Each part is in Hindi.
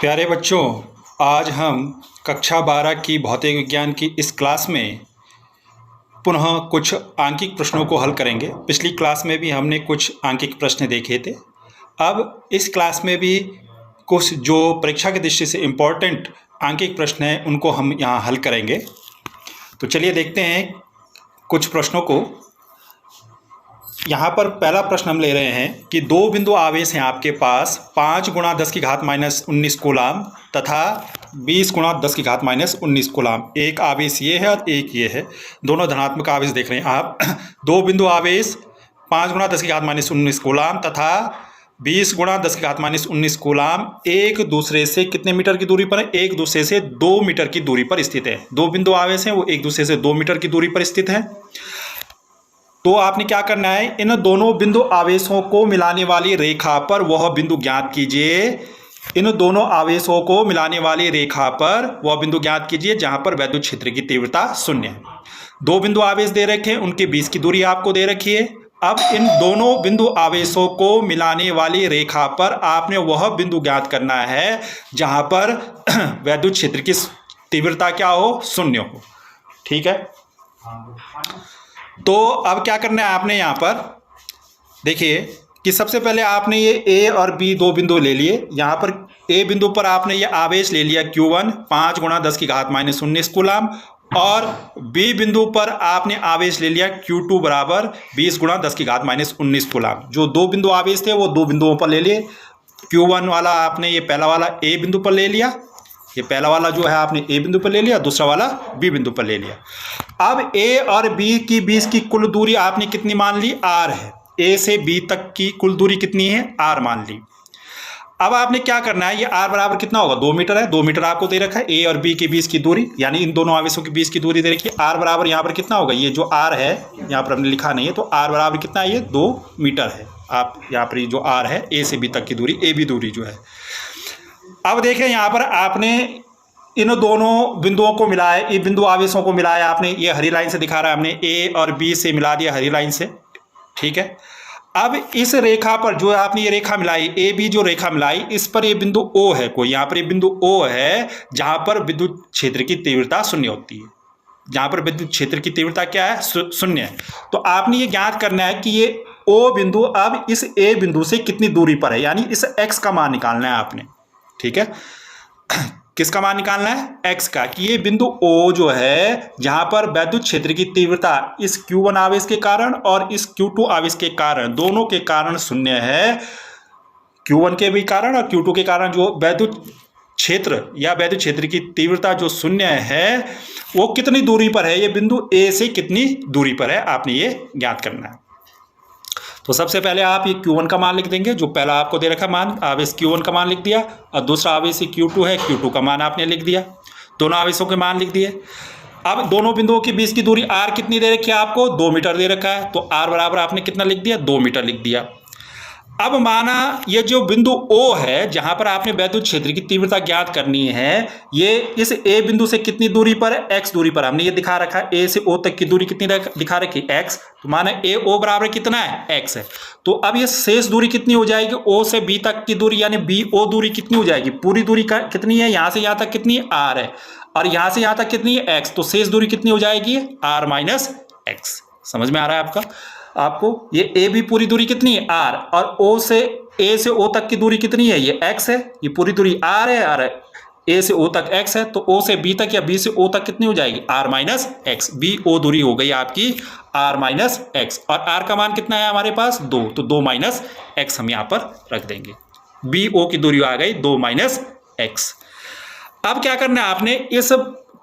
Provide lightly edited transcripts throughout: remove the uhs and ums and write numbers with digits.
प्यारे बच्चों, आज हम कक्षा 12 की भौतिक विज्ञान की इस क्लास में पुनः कुछ आंकिक प्रश्नों को हल करेंगे। पिछली क्लास में भी हमने कुछ आंकिक प्रश्न देखे थे। अब इस क्लास में भी कुछ जो परीक्षा की दृष्टि से इम्पोर्टेंट आंकिक प्रश्न हैं उनको हम यहाँ हल करेंगे। तो चलिए देखते हैं कुछ प्रश्नों को। यहाँ पर पहला प्रश्न हम ले रहे हैं कि दो बिंदु आवेश हैं आपके पास 5 × 10⁻⁻19 कूलाम तथा 20 × 10⁻⁻19 कूलाम। एक आवेश ये है और एक ये है, दोनों धनात्मक आवेश देख रहे हैं आप। दो बिंदु आवेश 5 × 10⁻⁻19 कूलाम तथा 20 × 10⁻⁻19 कूलाम एक दूसरे से कितने मीटर की दूरी पर है? एक दूसरे से 2 मीटर की दूरी पर स्थित है। दो बिंदु आवेश हैं वो एक दूसरे से 2 मीटर की दूरी पर स्थित है। तो आपने क्या करना है, इन दोनों बिंदु आवेशों को मिलाने वाली रेखा पर वह बिंदु ज्ञात कीजिए। इन दोनों आवेशों को मिलाने वाली रेखा पर वह बिंदु ज्ञात कीजिए जहां पर वैद्युत क्षेत्र की तीव्रता 0 है। दो बिंदु आवेश दे रखे हैं, उनके बीच की दूरी आपको दे रखी है। अब इन दोनों बिंदु आवेशों को मिलाने वाली रेखा पर आपने वह बिंदु ज्ञात करना है जहां पर वैद्युत क्षेत्र की तीव्रता क्या हो? 0 हो। ठीक है, तो अब क्या करना है आपने यहाँ पर देखिए कि सबसे पहले आपने ये ए और बी दो बिंदु ले लिए। यहाँ पर ए बिंदु पर आपने ये आवेश ले लिया Q1 5 × 10⁻⁻19 कूलाम और बी बिंदु पर आपने आवेश ले लिया Q2 बराबर 20 × 10⁻⁻19 कूलाम। जो दो बिंदु आवेश थे वो दो बिंदुओं पर ले लिए। Q1 वाला आपने ये पहला वाला ए बिंदु पर ले लिया, ये पहला वाला जो है आपने ए बिंदु पर ले लिया, दूसरा वाला बी बिंदु पर ले लिया। अब ए और बी की बीच की कुल दूरी आपने कितनी मान ली? r है। ए से बी तक की कुल दूरी कितनी है? r मान ली। अब आपने क्या करना है, ये r बराबर कितना होगा? 2 मीटर है। 2 मीटर आपको दे रखा है। ए और बी के बीच की दूरी यानी इन दोनों आवेशों के बीच की दूरी दे रखी है। r बराबर यहाँ पर कितना होगा? ये जो r है यहाँ पर हमने लिखा नहीं है, तो r बराबर कितना है? ये 2 मीटर है। आप यहाँ पर जो r है ए से बी तक की दूरी, ए बी दूरी जो है। अब देखें यहाँ पर आपने इन दोनों बिंदुओं को मिलाया, ये बिंदु आवेशों को मिलाया आपने। ये हरी लाइन से दिखा रहा है, हमने ए और बी से मिला दिया हरी लाइन से। ठीक है, अब इस रेखा पर जो आपने ये रेखा मिलाई, ए बी जो रेखा मिलाई, इस पर ये बिंदु O है कोई। यहाँ पर ये बिंदु O है जहां पर विद्युत क्षेत्र की तीव्रता 0 होती है। जहां पर विद्युत क्षेत्र की तीव्रता क्या है? 0 है। तो आपने ये ज्ञात करना है कि ये O बिंदु अब इस A बिंदु से कितनी दूरी पर है, यानी इस x का मान निकालना है आपने। ठीक है, किसका मान निकालना है? x का, कि ये बिंदु O जो है जहां पर वैद्युत क्षेत्र की तीव्रता इस Q1 आवेश के कारण और इस Q2 आवेश के कारण, दोनों के कारण 0 है। Q1 के भी कारण और Q2 के कारण जो वैद्युत क्षेत्र या वैद्युत क्षेत्र की तीव्रता जो 0 है वो कितनी दूरी पर है, ये बिंदु A से कितनी दूरी पर है, आपने ये ज्ञात करना है। तो सबसे पहले आप ये Q1 का मान लिख देंगे, जो पहला आपको दे रखा मान आवेश Q1 का मान लिख दिया, और दूसरा आवेश Q2 है, Q2 का मान आपने लिख दिया। दोनों आवेशों के मान लिख दिए। अब दोनों बिंदुओं के बीच की दूरी r कितनी दे रखी है आपको? 2 मीटर दे रखा है, तो r बराबर आपने कितना लिख दिया? 2 मीटर लिख दिया। अब माना ये जो बिंदु O है जहां पर आपने वैद्युत क्षेत्र की तीव्रता ज्ञात करनी है, ये इस A बिंदु से कितनी दूरी पर है? x दूरी पर। हमने ये दिखा रखा है A से O तक की दूरी कितनी दिखा रखी? x। तो माना AO बराबर कितना है? x है। तो अब ये शेष दूरी कितनी हो जाएगी? O से B तक की दूरी यानी BO दूरी कितनी हो जाएगी? पूरी दूरी का कितनी है? यहां से यहां तक कितनी है? r है, और यहां से यहां तक कितनी है? x। तो शेष दूरी कितनी हो जाएगी? r - x। समझ में आ रहा है आपको? ये ए बी पूरी दूरी कितनी है? r, और O से A से O तक की दूरी कितनी है? ये x है। ये पूरी दूरी r है, और A से O तक x है, तो O से B तक या B से O तक कितनी हो जाएगी? r - x। BO दूरी हो गई आपकी r - x, और r का मान कितना है हमारे पास? 2, तो 2 - x हम यहाँ पर रख देंगे। BO की दूरी आ गई 2 - x। अब क्या करना है आपने, इस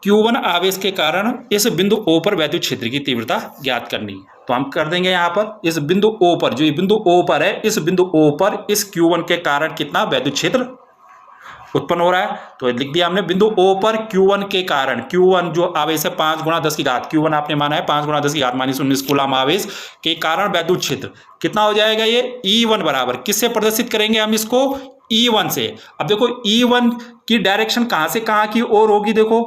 Q1 आवेश के कारण इस बिंदु O पर वैद्युत क्षेत्र की तीव्रता ज्ञात करनी है। तो हम कर देंगे यहाँ पर इस बिंदु O पर, जो ये बिंदु O पर है, इस बिंदु O पर इस Q1 के कारण कितना वैद्युत क्षेत्र उत्पन्न हो रहा है। तो लिख दिया हमने बिंदु O पर Q1 के कारण, Q1 जो आवेश है 5 × 10 की घात, Q1 आपने माना है 5 × 10 की घात -19 कूलाम आवेश के कारण वैद्युत क्षेत्र कितना हो जाएगा? ये E1 बराबर, किससे प्रदर्शित करेंगे हम इसको? E1 से। अब देखो E1 की डायरेक्शन कहां से कहां की ओर होगी? देखो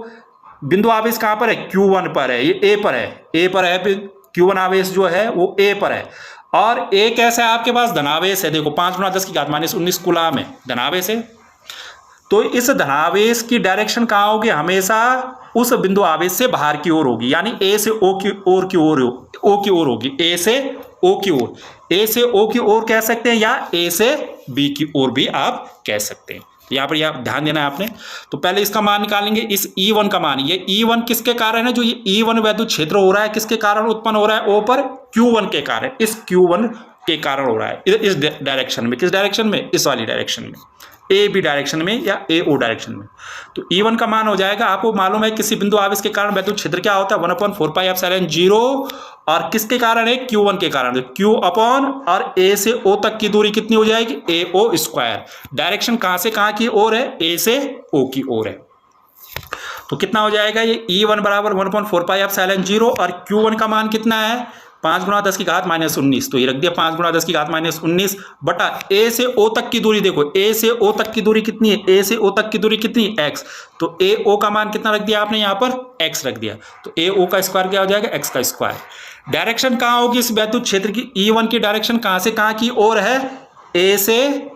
बिंदु आवेश कहां पर है? Q1 पर है, ये A पर है, A पर है। Q1 आवेश जो है वो A पर है, और A कैसा है आपके पास? धनावेश है। देखो 5 × 10 की घात -19 कूलाम है, धनावेश है। तो इस धनावेश की डायरेक्शन कहाँ होगी, हमेशा उस बिंदु आवेश से बाहर की ओर होगी, यानी ए से ओ की ओर होगी, ए से ओ की ओर, ए से ओ की ओर कह सकते हैं या ए से बी की ओर भी आप कह सकते हैं। यहाँ पर यह ध्यान देना है आपने। तो पहले इसका मान निकालेंगे, इस E1 का मान, ये E1 किसके कारण है, जो ये E1 वैद्युत क्षेत्र हो रहा है किसके कारण उत्पन्न हो रहा है, O पर Q1 के कारण, इस Q1 के कारण हो रहा है, इस डायरेक्शन में, किस डायरेक्शन में, इस वाली डायरेक्शन में, ए बी डायरेक्शन में या ए ओ डायरेक्शन में। तो E1 का मान हो जाएगा, आपको मालूम है किसी बिंदु आवेश के कारण वैद्युत क्षेत्र क्या होता है, 1/4πε0, और किसके कारण है, Q1 के कारण, Q अपॉन और ए से ओ तक की दूरी कितनी हो जाएगी, ए ओ स्क्वायर। डायरेक्शन कहां से कहां की ओर है, ए से ओ की ओर है। तो कितना हो जाएगा ये E1 बराबर 1/4πε0 और Q1 का मान कितना है, 5 × 10⁻⁻19। तो ये रख दिया 5 × 10⁻⁻19 बटा ए से ओ तक की दूरी, देखो ए से ओ तक की दूरी कितनी है, ए से ओ तक की दूरी कितनी है, x। तो ए ओ का मान कितना रख दिया आपने, यहाँ पर x रख दिया। तो ए ओ का स्क्वायर क्या हो जाएगा, x का स्क्वायर। डायरेक्शन कहाँ होगी इस वैद्युत क्षेत्र की, E1 की डायरेक्शन कहाँ से कहाँ की ओर है, ए से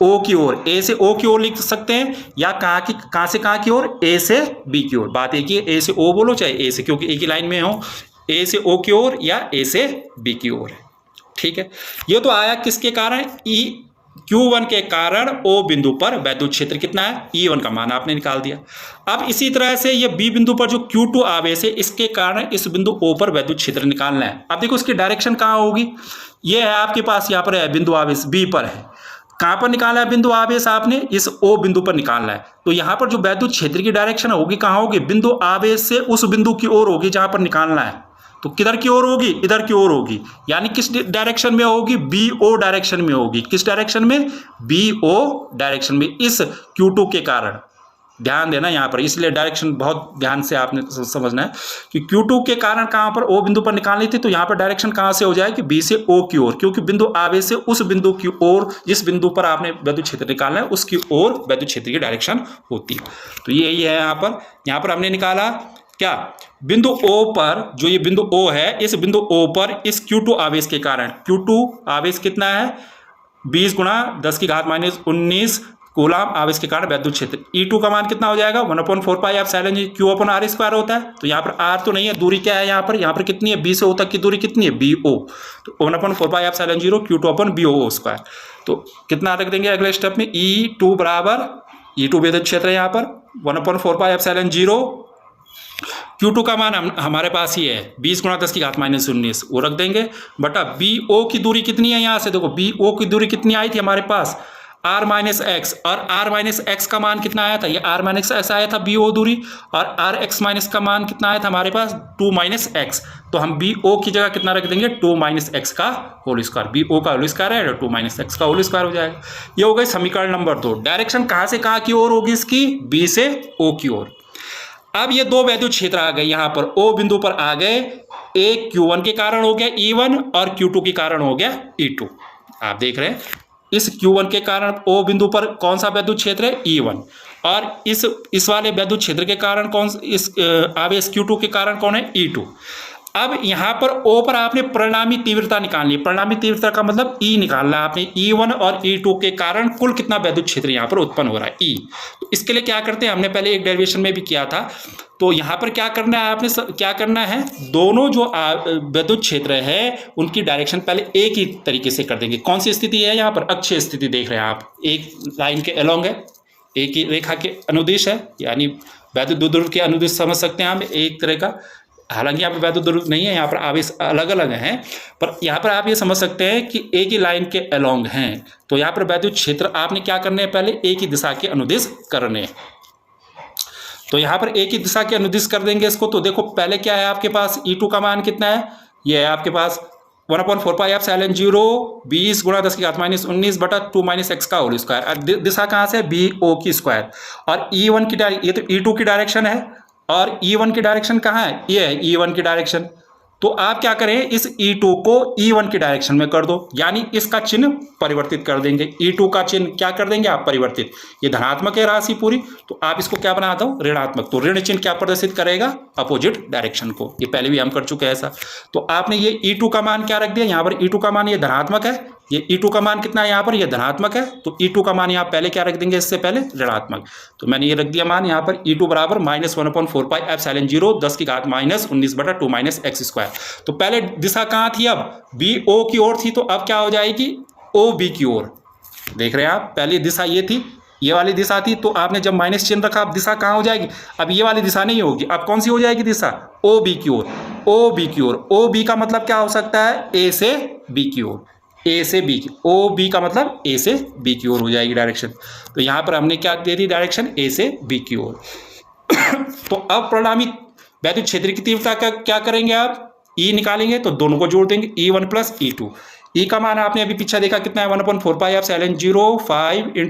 ओ की ओर, ए से ओ की ओर लिख सकते हैं, या कहाँ से कहाँ की ओर, ए से बी की ओर। बात एक ही है, ए से ओ बोलो चाहे ए से, क्योंकि एक ही लाइन में हो, ए से ओ की ओर या ए से बी की ओर है। ठीक है, ये तो आया किसके कारण, Q1 के कारण O बिंदु पर वैद्युत क्षेत्र कितना है, E1 का मान आपने निकाल दिया। अब इसी तरह से ये B बिंदु पर जो Q2 आवेश है, इसके कारण इस बिंदु O पर वैद्युत क्षेत्र निकालना है। अब देखो इसकी डायरेक्शन कहाँ होगी, ये है आपके पास, यहाँ पर है बिंदु आवेश B पर है, कहाँ पर निकाला है बिंदु आवेश आपने, इस O बिंदु पर निकालना है। तो यहाँ पर जो वैद्युत क्षेत्र की डायरेक्शन होगी कहाँ होगी, बिंदु आवेश से उस बिंदु की ओर होगी जहां पर निकालना है। तो किधर की ओर होगी, इधर की ओर होगी, यानी किस डायरेक्शन में होगी, BO डायरेक्शन में होगी। किस डायरेक्शन में, BO डायरेक्शन में, इस Q2 के कारण। ध्यान देना यहाँ पर, इसलिए डायरेक्शन बहुत ध्यान से आपने समझना है कि Q2 के कारण कहाँ पर O बिंदु पर निकालनी थी। तो यहाँ पर डायरेक्शन कहाँ से हो जाएगी, B से O की ओर, क्योंकि बिंदु आवेश से उस बिंदु की ओर, जिस बिंदु पर आपने वैद्युत क्षेत्र निकालना है उसकी ओर वैद्युत क्षेत्र की डायरेक्शन होती है। तो यही है यहाँ पर हमने निकाला क्या, बिंदु O पर, जो ये बिंदु O है, इस बिंदु O पर इस Q2 आवेश के कारण, Q2 आवेश कितना है, 20 × 10⁻⁻19 कूलाम आवेश के कारण वैद्युत क्षेत्र। E2 का मान कितना हो जाएगा, 1/4πε Q/r² होता है। तो यहाँ पर r तो नहीं है, दूरी क्या है यहाँ पर कितनी है, B से O तक की दूरी कितनी है, BO। तो 1/4πε Q2/BO²। तो कितना रख देंगे अगले स्टेप में, E2 बराबर, E2 वैद्युत क्षेत्र है यहाँ पर, 1/4πε Q2 का मान हमारे पास ही है 20 × 10⁻⁻19, वो रख देंगे, बटा BO की दूरी कितनी है, यहाँ से देखो BO की दूरी कितनी आई थी हमारे पास, r-x, और r-x का मान कितना आया था, ये r-x आया था BO दूरी, और rx- का मान कितना आया था हमारे पास, 2-x। तो हम BO की जगह कितना रख देंगे, 2-x का होल स्क्वायर, BO का होल स्क्वायर है, 2-x का होल स्क्वायर हो जाएगा। ये हो गई समीकरण नंबर 2। डायरेक्शन कहाँ से कहाँ की ओर होगी इसकी, B से O की ओर। अब ये दो वैद्युत क्षेत्र आ गए, यहां पर O बिंदु पर आ गए, एक Q1 के कारण हो गया E1 और Q2 के कारण हो गया E2। आप देख रहे हैं, इस Q1 के कारण O बिंदु पर कौन सा वैद्युत क्षेत्र है, E1, और इस वाले वैद्युत क्षेत्र के कारण कौन, इस आवेश Q2 के कारण कौन है, E2। अब यहाँ पर O पर आपने परिणामी तीव्रता निकालनी है। परिणामी तीव्रता का मतलब E निकालना है आपने, E1 और E2 के कारण कुल कितना वैद्युत क्षेत्र यहाँ पर उत्पन्न हो रहा है, E। तो इसके लिए क्या करते हैं, हमने पहले एक डेरिवेशन में भी किया था। तो यहाँ पर क्या करना है आपने, क्या करना है, दोनों जो वैद्युत क्षेत्र है उनकी डायरेक्शन पहले एक ही तरीके से कर देंगे। कौन सी स्थिति है यहाँ पर, अक्षीय स्थिति देख रहे हैं आप, एक लाइन के अलोंग है, एक ही रेखा के अनुदिश है, यानी वैद्युत द्विध्रुव के अनुदिश समझ सकते हैं हम एक तरह का। हालांकि यहाँ पर वैद्युत द्विध्रुव नहीं है, यहाँ पर आवेश अलग अलग हैं, पर यहाँ पर आप ये समझ सकते हैं कि एक ही लाइन के अलोंग हैं। तो यहाँ पर वैद्युत क्षेत्र आपने क्या करने हैं, पहले एक ही दिशा के अनुदिश करने हैं। तो यहाँ पर एक ही दिशा के अनुदिश कर देंगे इसको। तो देखो पहले क्या है आपके पास, E2 का मान कितना है, ये है आपके पास 1/4πε 20 × 10⁻⁻19 बटा 2-x का होल स्क्वायर। दिशा कहाँ से, BO की स्क्वायर, और E1 की, ये तो E2 की डायरेक्शन है, और E1 की डायरेक्शन कहाँ है, ये है E1 की डायरेक्शन। तो आप क्या करें, इस E2 को E1 की डायरेक्शन में कर दो, यानी इसका चिन्ह परिवर्तित कर देंगे। E2 का चिन्ह क्या कर देंगे आप, परिवर्तित। ये धनात्मक है राशि पूरी, तो आप इसको क्या बना दो, ऋणात्मक। तो ऋण चिन्ह क्या प्रदर्शित करेगा, अपोजिट डायरेक्शन को। ये पहले भी हम कर चुके हैं ऐसा। तो आपने ये E2 का मान क्या रख दिया, यहाँ पर E2 का मान ये धनात्मक है, ये E2 का मान कितना है यहाँ पर, ये धनात्मक है, तो E2 का मान यहाँ पहले क्या रख देंगे, इससे पहले ऋणात्मक। तो मैंने ये रख दिया मान यहाँ पर E2 बराबर -1/4πε0 10⁻⁻⁻² तो पहले दिशा कहाँ थी, अब BO की ओर थी, तो अब क्या हो जाएगी, OB की ओर। देख रहे हैं आप, पहली दिशा ये थी, ये वाली दिशा थी, तो आपने जब माइनस चिन्ह रखा, अब दिशा कहाँ हो जाएगी, अब ये वाली दिशा नहीं होगी, अब कौन सी हो जाएगी दिशा, OB की ओर। OB की ओर, OB का मतलब क्या हो सकता है, A से B की ओर, A से B की, OB का मतलब A से B की ओर हो जाएगी डायरेक्शन। तो यहाँ पर हमने क्या दे दी डायरेक्शन, A से B की ओर। तो अब परिणामी वैद्युत क्षेत्र की तीव्रता का क्या करेंगे आप, E निकालेंगे, तो दोनों को जोड़ देंगे, E1 + E2। E का मान आपने अभी पीछे देखा कितना है, 1/4πε0 5 ×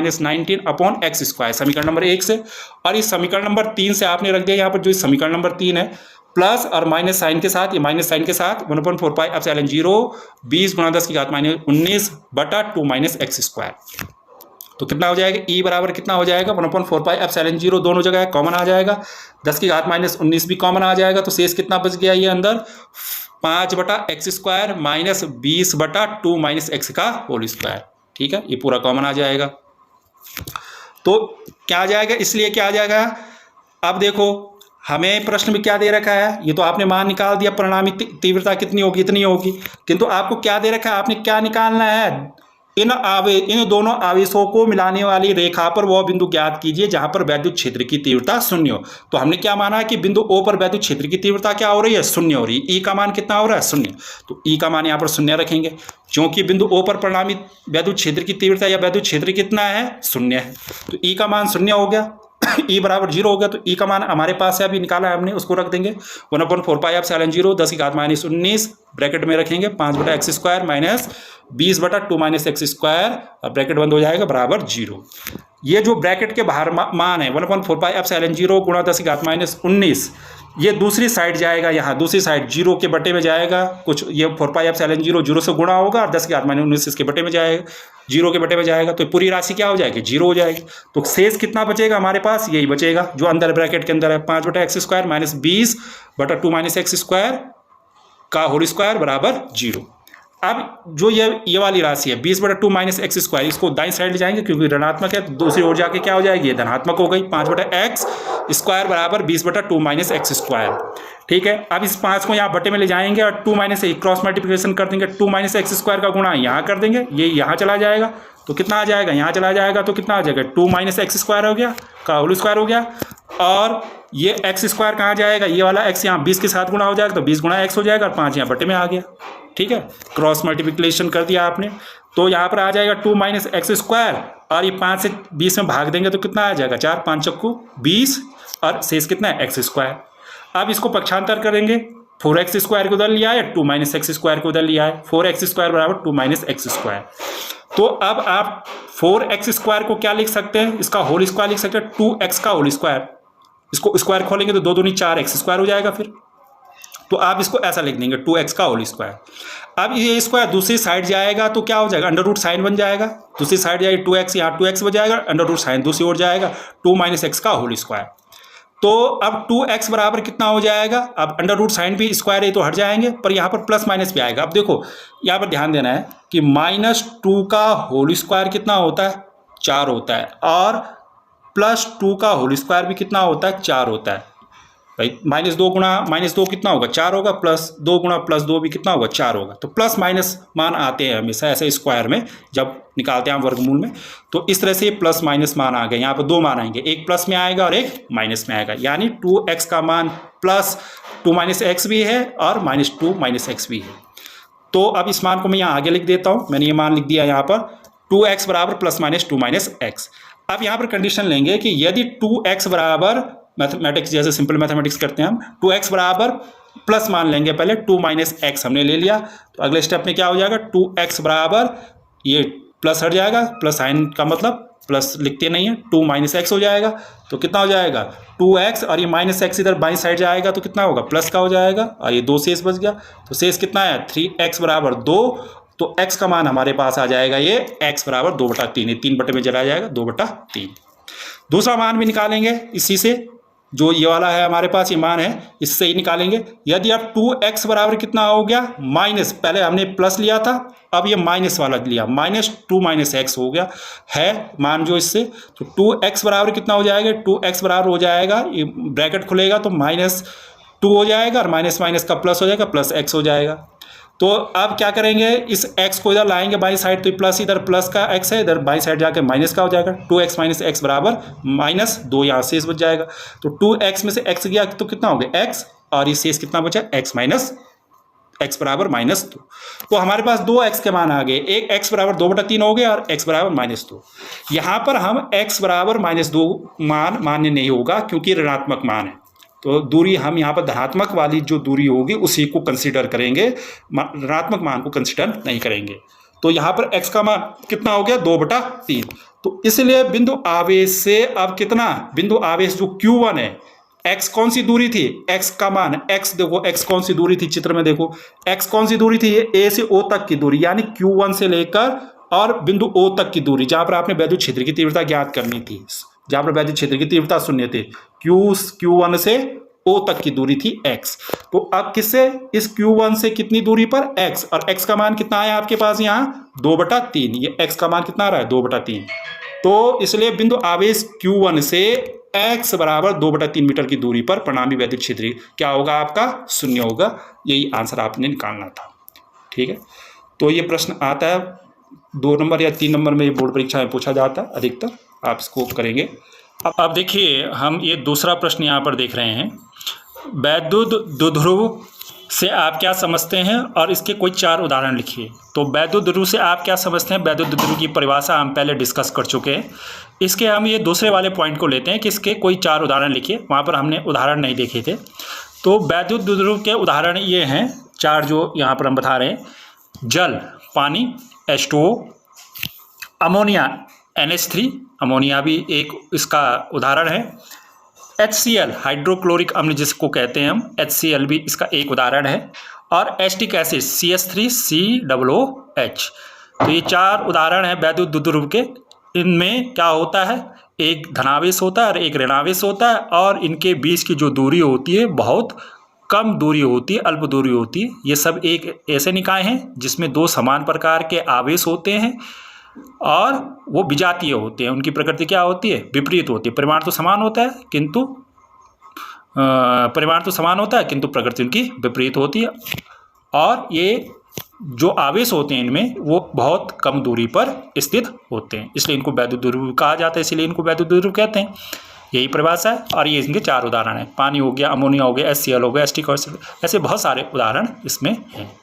10⁻⁻19/x², समीकरण नंबर 1 से। और इस समीकरण नंबर 3 से आपने रख दिया यहाँ पर, जो समीकरण नंबर 3 है, प्लस और माइनस साइन के साथ, ये माइनस साइन के साथ 1/4πε0 20 × 10⁻⁻19/2 - x²। तो कितना हो जाएगा, E बराबर कितना हो जाएगा, 1/4πε0 दोनों जगह कॉमन आ जाएगा, 10⁻⁻19 भी कॉमन आ जाएगा, तो शेष कितना बच गया ये अंदर, 5/x² - 20/2 - x²। ठीक है, ये पूरा कॉमन आ जाएगा। तो क्या आ जाएगा, इसलिए क्या आ जाएगा, अब देखो हमें प्रश्न में क्या दे रखा है, ये तो आपने मान निकाल दिया, परिणामी तीव्रता कितनी होगी, इतनी होगी, किंतु आपको क्या दे रखा है, आपने क्या निकालना है, इन दोनों आवेशों को मिलाने वाली रेखा पर वह बिंदु ज्ञात कीजिए जहां पर वैद्युत क्षेत्र की तीव्रता 0 हो। तो हमने क्या माना है कि बिंदु O पर वैद्युत क्षेत्र की तीव्रता क्या हो रही है, 0 हो रही है। E का मान कितना हो रहा है, 0। तो E का मान यहाँ पर 0 रखेंगे, क्योंकि बिंदु O पर परिणामी वैद्युत क्षेत्र की तीव्रता या वैद्युत क्षेत्र कितना है, 0 है। तो E का मान 0 हो गया, E बराबर 0 हो गया। तो E का मान हमारे पास है, अभी निकाला है हमने, उसको रख देंगे 1/4πε0 10⁻⁻19 ब्रैकेट में रखेंगे 5/x² - 20/2 - x², और ब्रैकेट बंद हो जाएगा, बराबर 0। ये जो ब्रैकेट के बाहर मान है 1/4πε0 × 10⁻⁻19, ये दूसरी साइड जाएगा, यहाँ दूसरी साइड 0 के बटे में जाएगा, कुछ ये 4πε0 0 से गुणा होगा और 10⁻⁻19 इसके बटे में जाएगा, 0 के बटे में जाएगा, तो पूरी राशि क्या हो जाएगी, 0 हो जाएगी। तो शेष कितना बचेगा हमारे पास, यही बचेगा जो अंदर ब्रैकेट के अंदर है, 5/x² - 20/2 - x² का होल स्क्वायर बराबर 0। अब जो ये वाली राशि है 20/2 - x², इसको दाईं साइड ले जाएंगे, क्योंकि ऋणात्मक है, तो दूसरी ओर जाके क्या हो जाएगी, ये धनात्मक हो गई, 5/x² बराबर 20/2 - x²। ठीक है, अब इस 5 को यहाँ बटे में ले जाएंगे और 2 - क्रॉस मल्टीप्लिकेशन कर देंगे, 2 - x² का गुणा यहाँ कर देंगे, ये यहाँ चला जाएगा, तो कितना आ जाएगा, यहाँ चला जाएगा, तो कितना आ जाएगा, 2 - x² हो गया, का होल स्क्वायर हो गया। और ये x² कहाँ जाएगा, ये वाला x यहाँ 20 के साथ गुणा हो जाएगा, तो 20 × x हो जाएगा, और 5 यहाँ बटे में आ गया। ठीक है, क्रॉस मल्टीप्लिकेशन कर दिया आपने, तो यहाँ पर आ जाएगा 2 - x², और ये 5 से 20 में भाग देंगे तो कितना आ जाएगा, 4 5 चक्कू 20, और शेष कितना है, x²। अब इसको पक्षांतर करेंगे, 4x² को उधर लिया है, 2 - x² को उधर लिया है, 4x² बराबर 2 - x²। तो अब आप 4x² को क्या लिख सकते हैं, इसका होल स्क्वायर लिख सकते हैं, 2x का होल स्क्वायर, इसको स्क्वायर खोलेंगे तो 2 दूनी 4x² हो जाएगा फिर, तो आप इसको ऐसा लिख देंगे 2x का होल स्क्वायर। अब ये स्क्वायर दूसरी साइड जाएगा तो क्या हो जाएगा, अंडर साइन बन जाएगा, दूसरी साइड जाएगी 2x, यहाँ 2x बन जाएगा, अंडर साइन दूसरी ओर जाएगा, 2 - x का होल स्क्वायर। तो अब 2x बराबर कितना हो जाएगा, अब अंडर साइन भी स्क्वायर है तो हट जाएंगे, पर यहाँ पर प्लस माइनस भी आएगा। अब देखो यहाँ पर ध्यान देना है कि -2 का होल स्क्वायर कितना होता है, 4 होता है, और +2 का होल स्क्वायर भी कितना होता है, 4 होता है। भाई -2 × -2 कितना होगा, 4 होगा, +2 × +2 भी कितना होगा, 4 होगा। तो प्लस माइनस मान आते हैं हमेशा ऐसे स्क्वायर में, जब निकालते हैं हम वर्गमूल में, तो इस तरह से प्लस माइनस मान आ गए। यहाँ पर 2 मान आएंगे, एक प्लस में आएगा और एक माइनस में आएगा, यानी 2x का मान +2 - x भी है और -2 - x भी है। तो अब इस मान को मैं यहाँ आगे लिख देता हूँ, मैंने ये मान लिख दिया यहाँ पर, 2x बराबर +-2 - x। अब यहाँ पर कंडीशन लेंगे कि यदि 2x बराबर, मैथमेटिक्स जैसे सिंपल मैथमेटिक्स करते हैं हम, 2x बराबर प्लस मान लेंगे पहले, 2 - x हमने ले लिया, तो अगले स्टेप में क्या हो जाएगा, 2x बराबर, ये प्लस हट जाएगा, प्लस साइन का मतलब प्लस लिखते नहीं है, 2 - x हो जाएगा, तो कितना हो जाएगा 2x, और ये -x इधर बाईं साइड जाएगा तो कितना होगा, प्लस का हो जाएगा, और ये 2 शेष बच गया, तो शेष कितना है 3x बराबर 2। तो x का मान हमारे पास आ जाएगा ये x बराबर 2/3, ये 3 बटे में चला जाएगा, 2/3। दूसरा मान भी निकालेंगे इसी से, जो ये वाला है हमारे पास ये मान है, इससे ही निकालेंगे। यदि अब 2x बराबर कितना हो गया माइनस, पहले हमने प्लस लिया था, अब ये माइनस वाला लिया, -2 - x हो गया है मान जो इससे, तो 2x बराबर कितना हो जाएगा, 2x बराबर हो जाएगा, ये ब्रैकेट खुलेगा तो -2 हो जाएगा और माइनस माइनस का प्लस हो जाएगा, प्लस x हो जाएगा। तो अब क्या करेंगे, इस x को इधर लाएंगे बाई साइड, तो प्लस इधर प्लस का x है, इधर बाई साइड जाके माइनस का हो जाएगा, 2x - x बराबर -2, यहाँ शेष बच जाएगा। तो 2x में से x गया तो कितना हो गया x, और ये शेष कितना बचा x - x बराबर -2। तो हमारे पास 2x के मान आ गए, एक x बराबर 2/3 हो गया और x बराबर -2। यहाँ पर हम x बराबर -2 मान मान्य नहीं होगा क्योंकि ऋणात्मक मान है, तो दूरी हम यहाँ पर धनात्मक वाली जो दूरी होगी उसी को कंसीडर करेंगे, ऋणात्मक मान को कंसीडर नहीं करेंगे। तो यहाँ पर x का मान कितना हो गया 2/3। तो इसलिए बिंदु आवेश से अब कितना, बिंदु आवेश जो Q1 है, x कौन सी दूरी थी, x का मान x, देखो x कौन सी दूरी थी चित्र में, देखो x कौन सी दूरी थी, ये a से o तक की दूरी, यानी Q1 से लेकर और बिंदु o तक की दूरी, जहां पर आपने वैद्युत क्षेत्र की तीव्रता ज्ञात करनी थी, जहां पर वैद्युत क्षेत्र की तीव्रता शून्य थी, Q1 से O तक की दूरी थी x। तो अब किससे, इस Q1 से कितनी दूरी पर x, और x का मान कितना आया आपके पास यहाँ 2/3, ये x का मान कितना आ रहा है 2/3। तो इसलिए बिंदु आवेश Q1 से x बराबर 2/3 मीटर की दूरी पर परिणामी वैद्युत क्षेत्र क्या होगा आपका, शून्य होगा। यही आंसर आपने निकालना था। ठीक है, तो ये प्रश्न आता है 2 नंबर या 3 नंबर में, बोर्ड परीक्षा में पूछा जाता है अधिकतर, आप इसको करेंगे। अब देखिए हम ये दूसरा प्रश्न यहाँ पर देख रहे हैं, वैद्युत द्विध्रुव से आप क्या समझते हैं और इसके कोई 4 उदाहरण लिखिए। तो वैद्युत द्विध्रुव से आप क्या समझते हैं, वैद्युत द्विध्रुव की परिभाषा हम पहले डिस्कस कर चुके हैं। इसके हम ये दूसरे वाले पॉइंट को लेते हैं कि इसके कोई 4 उदाहरण लिखिए, वहाँ पर हमने उदाहरण नहीं देखे थे। तो वैद्युत द्विध्रुव के उदाहरण ये हैं 4 जो यहाँ पर हम बता रहे हैं, जल पानी H2O, अमोनिया NH3, अमोनिया भी एक इसका उदाहरण है, HCl हाइड्रोक्लोरिक अम्ल जिसको कहते हैं हम, HCl भी इसका एक उदाहरण है, और एसिटिक एसिड CH3COOH। तो ये 4 उदाहरण है वैद्युत द्विध्रुव के। इनमें क्या होता है, एक धनावेश होता है और एक ऋणावेश होता है, और इनके बीच की जो दूरी होती है बहुत कम दूरी होती है, अल्प दूरी होती है। ये सब एक ऐसे निकाय हैं जिसमें 2 समान प्रकार के आवेश होते हैं और वो विजातीय होते हैं। उनकी प्रकृति क्या होती है, विपरीत होती है। परिमाण तो समान होता है किंतु प्रकृति उनकी विपरीत होती है, और ये जो आवेश होते हैं इनमें वो बहुत कम दूरी पर स्थित होते हैं, इसलिए इनको वैद्युत द्विध्रुव कहा जाता है, इसलिए इनको वैद्युत द्विध्रुव कहते हैं। यही परिभाषा है, और ये इनके 4 उदाहरण हैं, पानी हो गया, अमोनिया हो गया, HCl हो गया, एसिटिक एसिड, ऐसे बहुत सारे उदाहरण इसमें हैं।